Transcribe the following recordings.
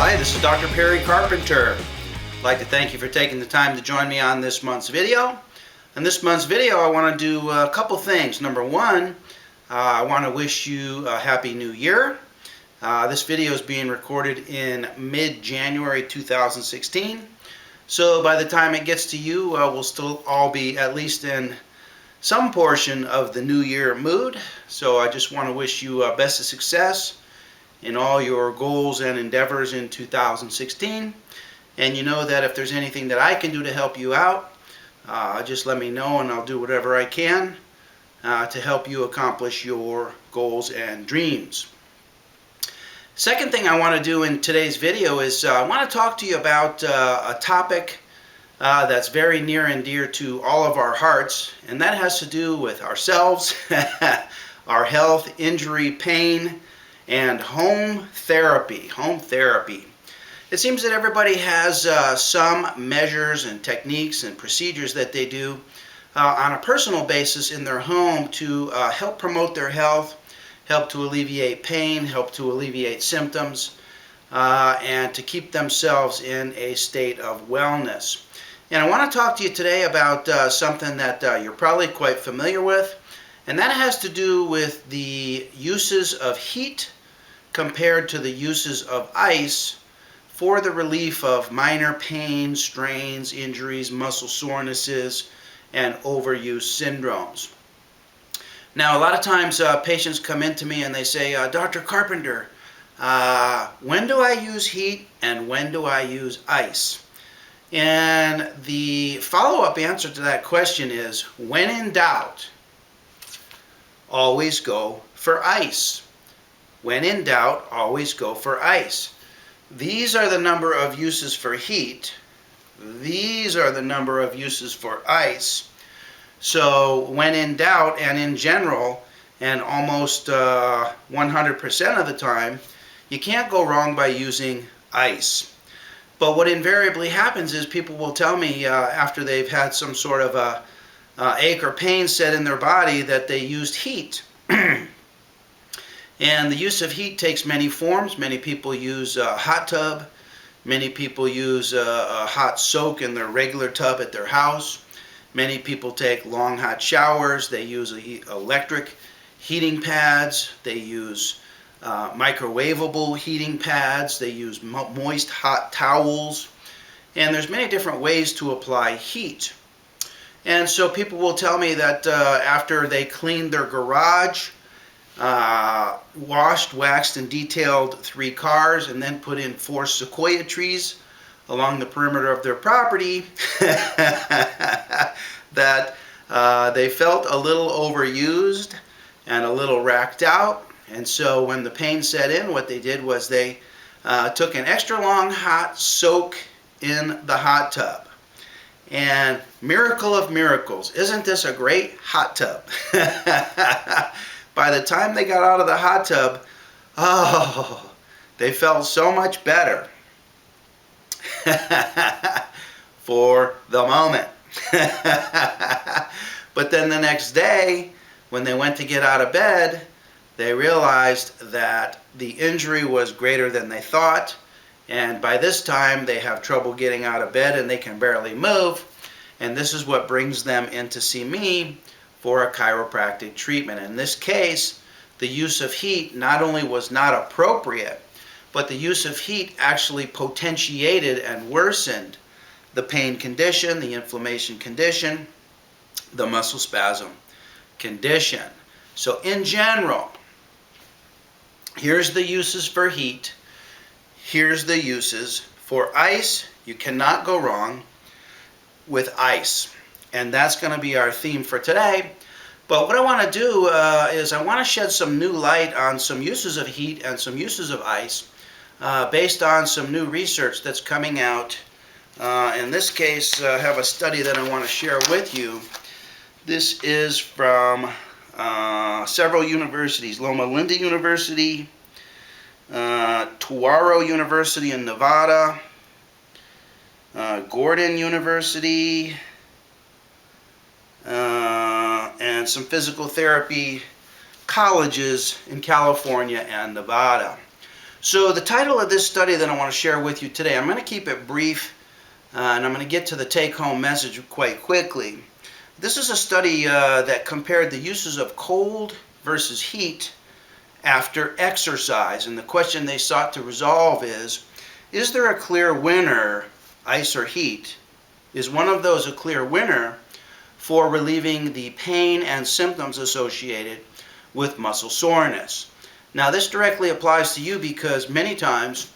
Hi, this is Dr. Perry Carpenter. I'd like to thank you for taking the time to join me on this month's video. In this month's video, I want to do a couple things. Number one, I want to wish you a Happy New Year. This video is being recorded in mid-January 2016. So by the time it gets to you, we'll still all be at least in some portion of the New Year mood. So I just want to wish you best of success in all your goals and endeavors in 2016. And you know that if there's anything that I can do to help you out, just let me know and I'll do whatever I can to help you accomplish your goals and dreams. Second thing I want to do in today's video is I want to talk to you about a topic that's very near and dear to all of our hearts, and that has to do with ourselves, our health, injury, pain, and home therapy. It seems that everybody has some measures and techniques and procedures that they do on a personal basis in their home to help promote their health, help to alleviate pain, help to alleviate symptoms, and to keep themselves in a state of wellness. And I want to talk to you today about something that you're probably quite familiar with, and that has to do with the uses of heat compared to the uses of ice for the relief of minor pain, strains, injuries, muscle sorenesses, and overuse syndromes. Now, a lot of times patients come in to me and they say, Dr. Carpenter, when do I use heat and when do I use ice? And the follow-up answer to that question is, when in doubt, always go for ice. When in doubt, always go for ice. These are the number of uses for heat. These are the number of uses for ice. So when in doubt and in general, and almost 100% of the time, you can't go wrong by using ice. But what invariably happens is people will tell me after they've had some sort of a ache or pain set in their body that they used heat. And the use of heat takes many forms. Many people use a hot tub. Many people use a hot soak in their regular tub at their house. Many people take long hot showers. They use electric heating pads. They use microwavable heating pads. They use moist hot towels. And there's many different ways to apply heat. And so people will tell me that after they cleaned their garage, washed, waxed, and detailed 3 cars, and then put in 4 sequoia trees along the perimeter of their property, that they felt a little overused and a little racked out. And so when the pain set in, what they did was they took an extra long hot soak in the hot tub. And miracle of miracles, isn't this a great hot tub? By the time they got out of the hot tub, oh, they felt so much better for the moment. But then the next day, when they went to get out of bed, they realized that the injury was greater than they thought, and by this time they have trouble getting out of bed and they can barely move, and this is what brings them in to see me for a chiropractic treatment. In this case, the use of heat not only was not appropriate, but the use of heat actually potentiated and worsened the pain condition, the inflammation condition, the muscle spasm condition. So in general, here's the uses for heat, here's the uses for ice. You cannot go wrong with ice. And that's going to be our theme for today. But what I want to do is I want to shed some new light on some uses of heat and some uses of ice based on some new research that's coming out. In this case, I have a study that I want to share with you. This is from several universities: Loma Linda University, Touro University in Nevada, Gordon University, and some physical therapy colleges in California and Nevada. So the title of this study that I want to share with you today, I'm going to keep it brief and I'm going to get to the take-home message quite quickly. This is a study that compared the uses of cold versus heat after exercise, and the question they sought to resolve is there a clear winner, ice or heat? Is one of those a clear winner for relieving the pain and symptoms associated with muscle soreness? Now this directly applies to you because many times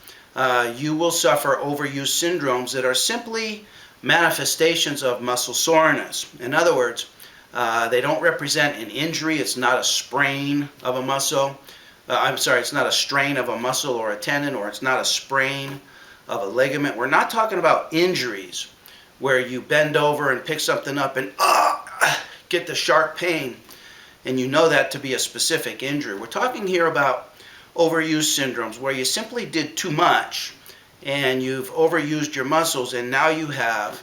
you will suffer overuse syndromes that are simply manifestations of muscle soreness. In other words, they don't represent an injury. It's not a sprain of a muscle. It's not a strain of a muscle or a tendon, or it's not a sprain of a ligament. We're not talking about injuries where you bend over and pick something up and get the sharp pain, and you know that to be a specific injury. We're talking here about overuse syndromes where you simply did too much and you've overused your muscles and now you have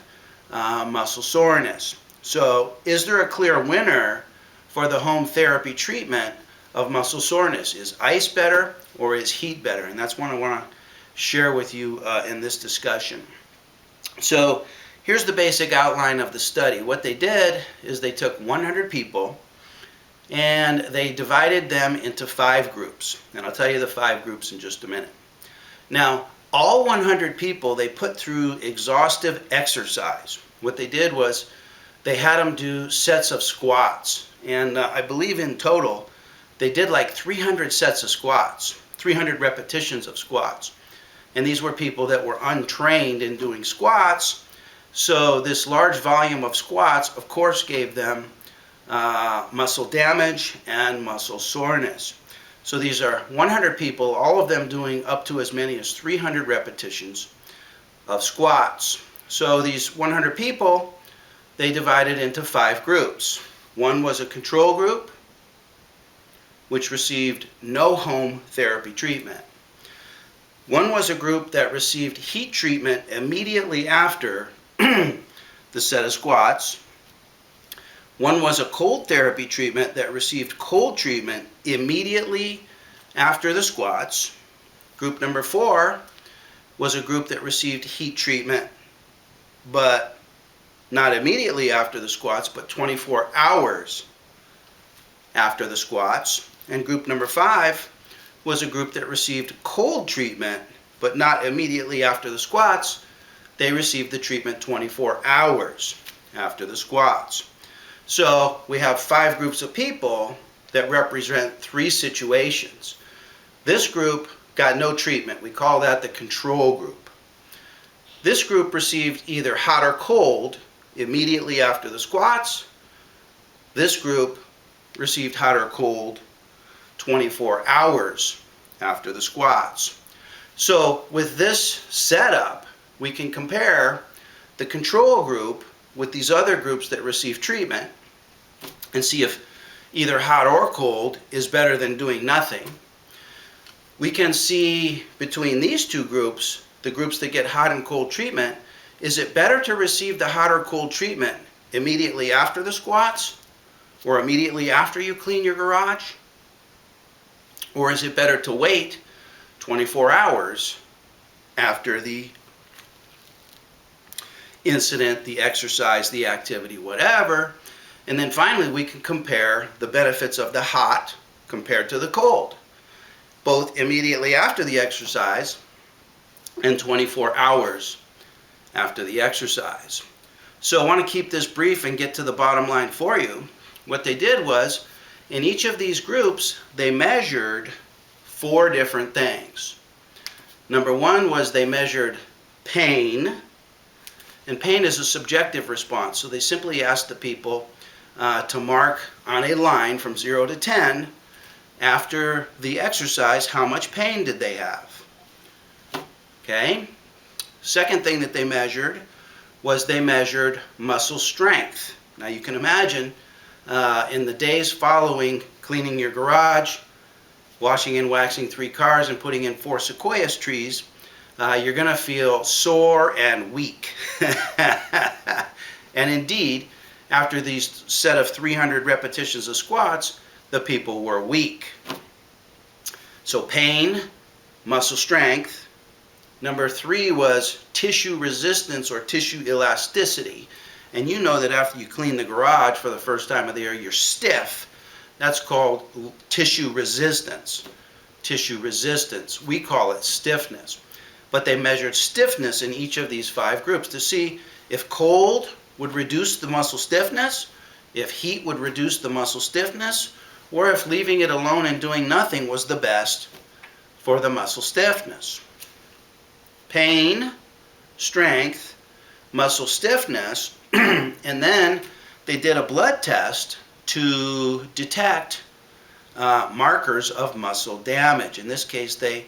muscle soreness. So is there a clear winner for the home therapy treatment of muscle soreness? Is ice better or is heat better? And that's what I want to share with you in this discussion. So here's the basic outline of the study. What they did is they took 100 people and they divided them into 5 groups. And I'll tell you the 5 groups in just a minute. Now, all 100 people they put through exhaustive exercise. What they did was they had them do sets of squats. And I believe in total they did like 300 sets of squats, 300 repetitions of squats. And these were people that were untrained in doing squats. So this large volume of squats, of course, gave them muscle damage and muscle soreness. So these are 100 people, all of them doing up to as many as 300 repetitions of squats. So these 100 people, they divided into 5 groups. One was a control group, which received no home therapy treatment. One was a group that received heat treatment immediately after the set of squats. One was a cold therapy treatment that received cold treatment immediately after the squats. Group number 4 was a group that received heat treatment, but not immediately after the squats, but 24 hours after the squats. And group number 5 was a group that received cold treatment, but not immediately after the squats. They received the treatment 24 hours after the squats. So we have 5 groups of people that represent 3 situations. This group got no treatment. We call that the control group. This group received either hot or cold immediately after the squats. This group received hot or cold 24 hours after the squats. So with this setup, we can compare the control group with these other groups that receive treatment and see if either hot or cold is better than doing nothing. We can see between these 2 groups, the groups that get hot and cold treatment, is it better to receive the hot or cold treatment immediately after the squats or immediately after you clean your garage? Or is it better to wait 24 hours after the incident, the exercise, the activity, whatever? And then finally we can compare the benefits of the hot compared to the cold, both immediately after the exercise and 24 hours after the exercise. So I want to keep this brief and get to the bottom line for you. What they did was, in each of these groups, they measured 4 different things. Number 1 was they measured pain, and pain is a subjective response. So they simply asked the people to mark on a line from 0 to 10 after the exercise, how much pain did they have? Okay. Second thing that they measured was they measured muscle strength. Now you can imagine in the days following cleaning your garage, washing and waxing 3 cars, and putting in 4 sequoia trees, you're going to feel sore and weak. And indeed, after these set of 300 repetitions of squats, the people were weak. So pain muscle strength. Number 3 was tissue resistance or tissue elasticity. And you know that after you clean the garage for the first time of the year, you're stiff. That's called tissue resistance. Tissue resistance. We call it stiffness. But they measured stiffness in each of these 5 groups to see if cold would reduce the muscle stiffness, if heat would reduce the muscle stiffness, or if leaving it alone and doing nothing was the best for the muscle stiffness. Pain, strength, muscle stiffness, and then they did a blood test to detect markers of muscle damage. In this case, they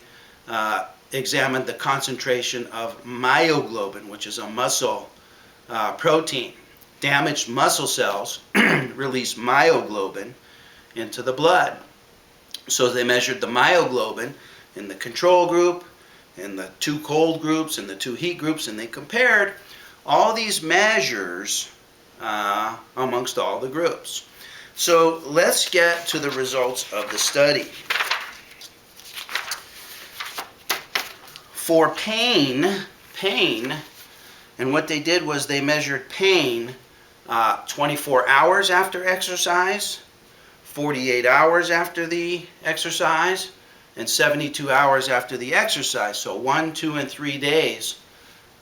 examined the concentration of myoglobin, which is a muscle protein. Damaged muscle cells release myoglobin into the blood. So they measured the myoglobin in the control group, in the 2 cold groups, and the 2 heat groups, and they compared all these measures amongst all the groups. So let's get to the results of the study. For pain, and what they did was they measured pain 24 hours after exercise, 48 hours after the exercise, and 72 hours after the exercise. So 1, 2, and 3 days.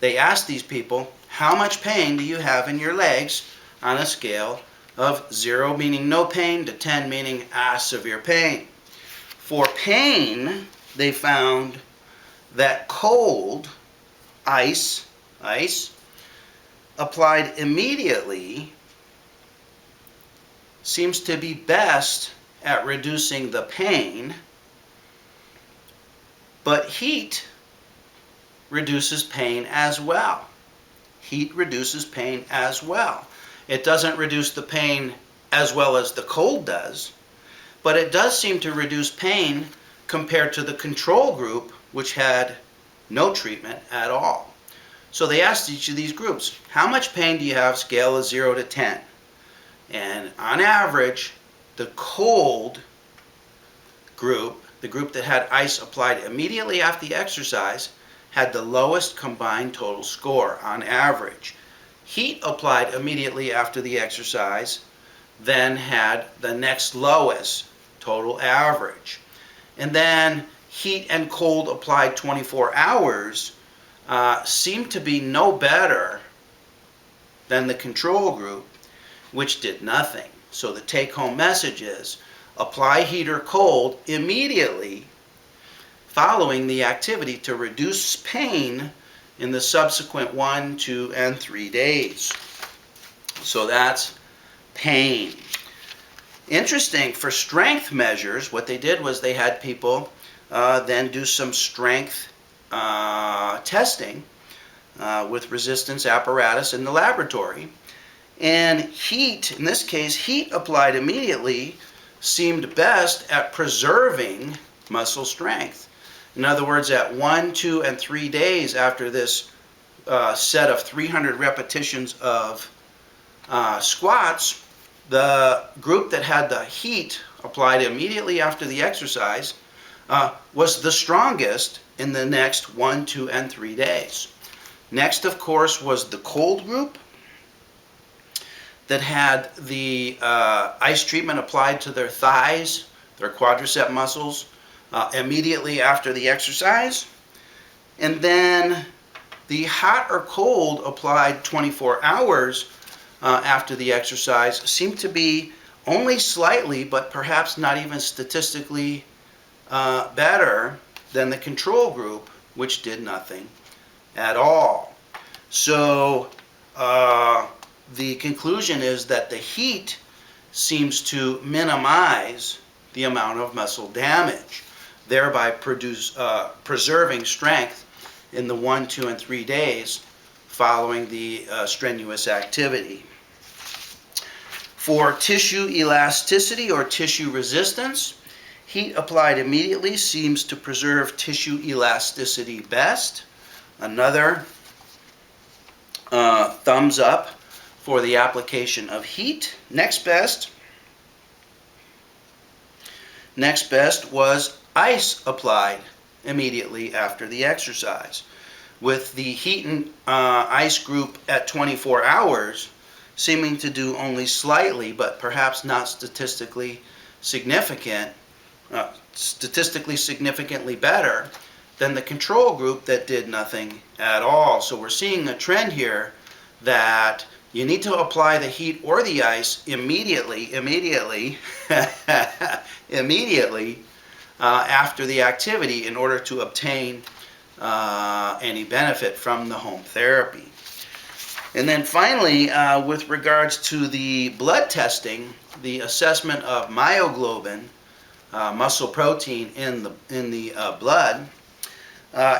They asked these people, how much pain do you have in your legs on a scale of 0 meaning no pain to 10 meaning severe pain. For pain, they found that cold ice applied immediately seems to be best at reducing the pain, but heat reduces pain as well. Heat reduces pain as well. It doesn't reduce the pain as well as the cold does, but it does seem to reduce pain compared to the control group, which had no treatment at all. So they asked each of these groups, how much pain do you have, scale of 0 to 10? And on average, the cold group, the group that had ice applied immediately after the exercise, had the lowest combined total score on average. Heat applied immediately after the exercise then had the next lowest total average. And then heat and cold applied 24 hours seemed to be no better than the control group, which did nothing. So the take-home message is, apply heat or cold immediately following the activity to reduce pain in the subsequent 1, 2, and 3 days. So that's pain. Interesting, for strength measures, what they did was they had people then do some strength testing with resistance apparatus in the laboratory. And heat, in this case, heat applied immediately seemed best at preserving muscle strength. In other words, at 1, 2, and 3 days after this set of 300 repetitions of squats, the group that had the heat applied immediately after the exercise was the strongest in the next 1, 2, and 3 days. Next, of course, was the cold group that had the ice treatment applied to their thighs, their quadricep muscles, immediately after the exercise. And then the hot or cold applied 24 hours after the exercise seemed to be only slightly, but perhaps not even statistically better than the control group, which did nothing at all. So the conclusion is that the heat seems to minimize the amount of muscle damage, thereby preserving strength in the 1, 2, and 3 days following the strenuous activity. For tissue elasticity or tissue resistance, heat applied immediately seems to preserve tissue elasticity best. Another thumbs up for the application of heat. Next best was ice applied immediately after the exercise, with the heat and ice group at 24 hours seeming to do only slightly, but perhaps not statistically significantly better than the control group that did nothing at all. So we're seeing a trend here that you need to apply the heat or the ice immediately after the activity in order to obtain any benefit from the home therapy. And then finally, with regards to the blood testing, the assessment of myoglobin, muscle protein in the blood,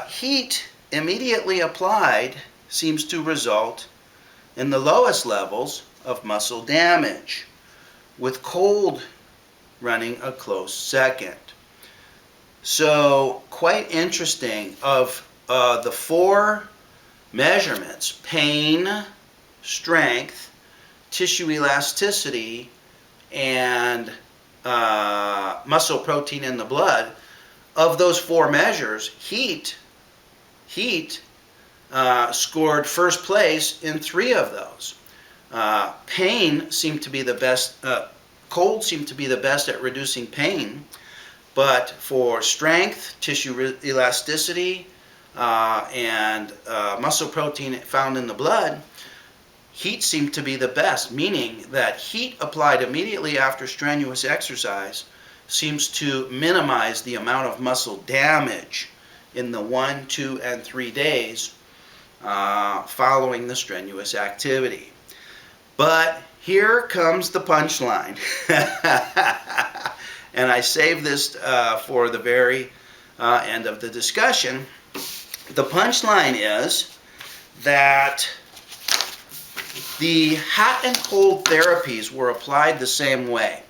heat immediately applied seems to result in the lowest levels of muscle damage, with cold running a close second. So quite interesting. Of the four measurements, pain, strength, tissue elasticity, and muscle protein in the blood, of those four measures, heat scored first place in 3 of those. Pain seemed to be the best, cold seemed to be the best at reducing pain, but for strength, tissue elasticity, and muscle protein found in the blood, heat seemed to be the best, meaning that heat applied immediately after strenuous exercise seems to minimize the amount of muscle damage in the 1, 2, and 3 days following the strenuous activity. But here comes the punchline. And I saved this for the very end of the discussion. The punchline is that the hot and cold therapies were applied the same way.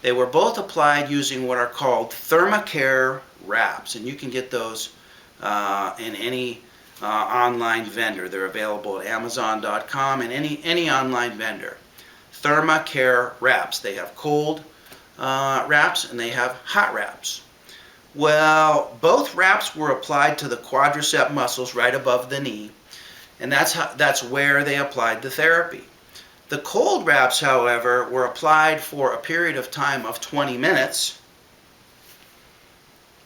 They were both applied using what are called thermacare wraps, and you can get those in any online vendor. They're available at Amazon.com and any online vendor. Thermacare wraps. They have cold wraps and they have hot wraps. Well, both wraps were applied to the quadricep muscles right above the knee, and that's where they applied the therapy. The cold wraps, however, were applied for a period of time of 20 minutes,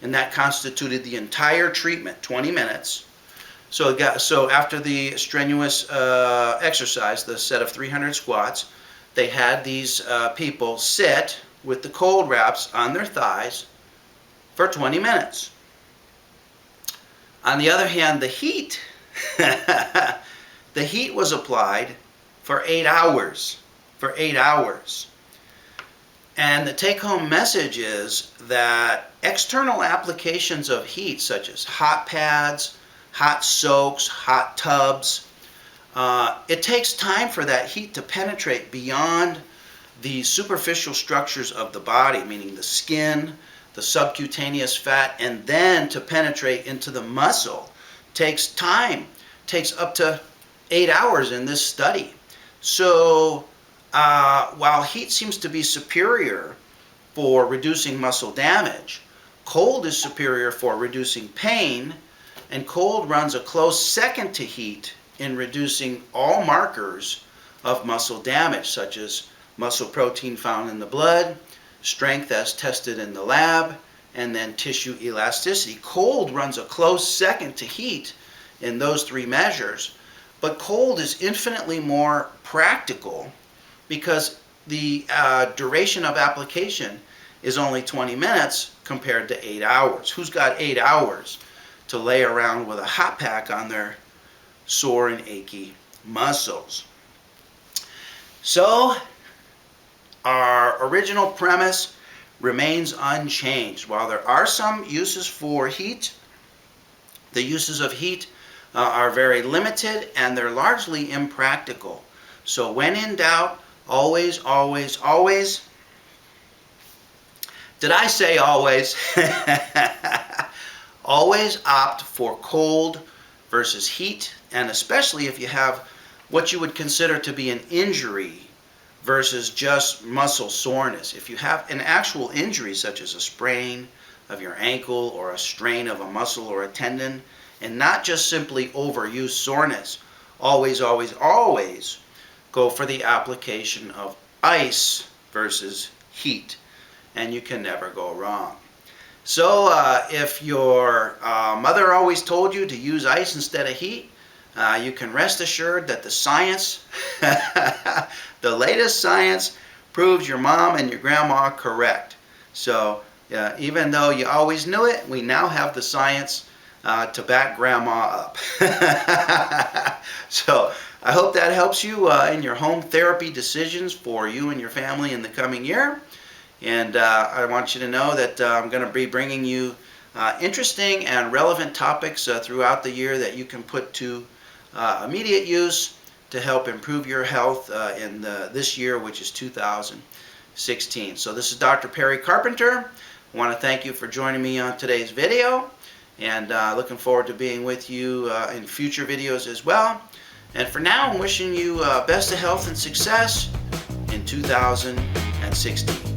and that constituted the entire treatment, 20 minutes. So after the strenuous exercise, the set of 300 squats, they had these people sit with the cold wraps on their thighs for 20 minutes. On the other hand, the heat, the heat was applied for 8 hours. For 8 hours. And the take-home message is that external applications of heat, such as hot pads, hot soaks, hot tubs, it takes time for that heat to penetrate beyond the superficial structures of the body, meaning the skin, the subcutaneous fat, and then to penetrate into the muscle. Takes time. Takes up to 8 hours in this study. So while heat seems to be superior for reducing muscle damage, cold is superior for reducing pain, and cold runs a close second to heat in reducing all markers of muscle damage, such as muscle protein found in the blood, strength as tested in the lab, and then tissue elasticity. Cold runs a close second to heat in those 3 measures, but cold is infinitely more practical because the duration of application is only 20 minutes compared to 8 hours. Who's got 8 hours to lay around with a hot pack on their sore and achy muscles? So our original premise remains unchanged. While there are some uses for heat, the uses of heat are very limited and they're largely impractical. So when in doubt, always, always, always, did I say always? Always opt for cold versus heat, and especially if you have what you would consider to be an injury versus just muscle soreness. If you have an actual injury such as a sprain, of your ankle or a strain of a muscle or a tendon, and not just simply overuse soreness. Always, always, always go for the application of ice versus heat, and you can never go wrong. So if your mother always told you to use ice instead of heat, you can rest assured that the science, the latest science, proves your mom and your grandma correct. So even though you always knew it, we now have the science to back grandma up. So I hope that helps you in your home therapy decisions for you and your family in the coming year. And I want you to know that I'm going to be bringing you interesting and relevant topics throughout the year that you can put to immediate use to help improve your health in this year, which is 2016. So this is Dr. Perry Carpenter. I want to thank you for joining me on today's video, and looking forward to being with you in future videos as well. And for now, I'm wishing you best of health and success in 2016.